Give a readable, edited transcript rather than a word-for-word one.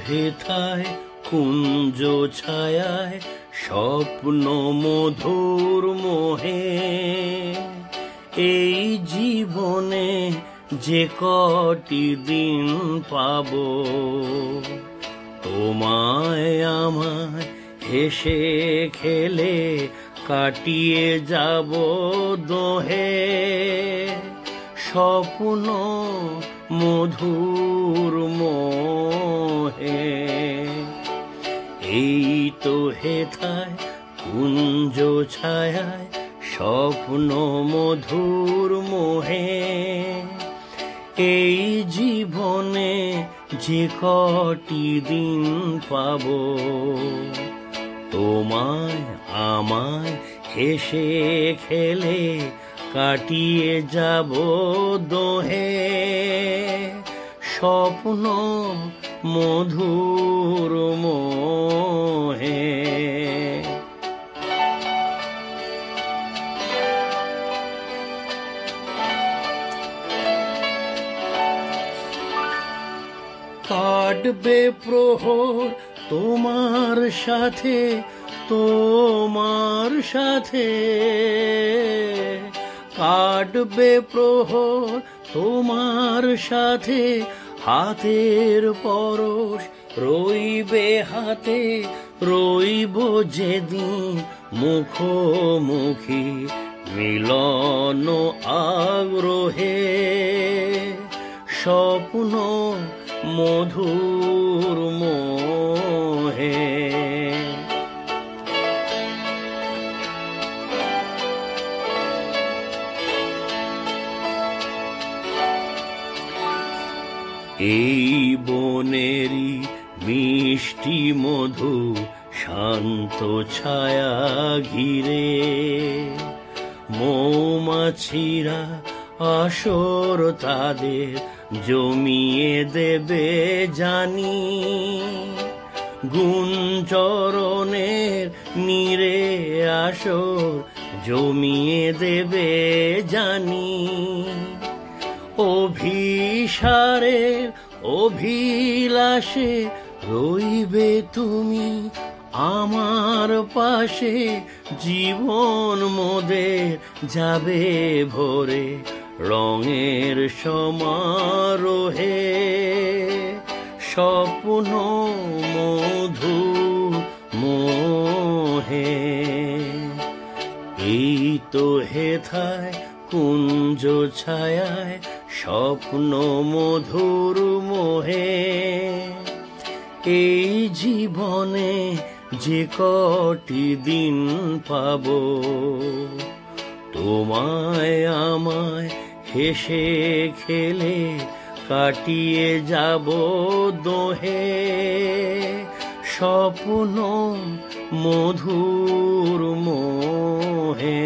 হেথায় কুঞ্জ ছায়ায় স্বপ্ন মধুর মোহে এই জীবনে যে কটি দিন পাবো তোমায় আমায় হেসে খেলে কাটিয়ে যাব দোহে স্বপ্ন মধুর মোহে এই তো হেথায় কুঞ্জ ছায়ায় স্বপ্ন মধুর মোহে এই জীবনে যে কটি দিন পাবো তোমায় আমায় হেসে খেলে কাটিয়ে যাব দোহে স্বপ্ন মধুর মোহে কাটবে প্রহর তোমার সাথে তোমার সাথে কাটবে প্রহর তোমার সাথে হাতের পরশ রইবে হাতে রইব যেদিন মুখোমুখি মিলন আগ্রহে স্বপ্ন মধুর মোহে এই বনেরই মিষ্টি মধু শান্ত ছায়া ঘিরে মৌমাছিরা আসর তাদের জমিয়ে দেবে জানি গুঞ্জরণের নীরে আসর জমিয়ে দেবে জানি অভিসারের অভিলাষে রইবে তুমি আমার পাশে জীবন মোদের যাবে ভরে রঙের সমারোহে স্বপ্ন মধু মোহে এই তো হেথায় কুঞ্জ ছায়ায় স্বপ্ন মধুর মোহে এই জীবনে যে কটি দিন পাবো তোমায় আমায় হেসে খেলে কাটিয়ে যাব দোহে স্বপ্ন মধুর মোহে।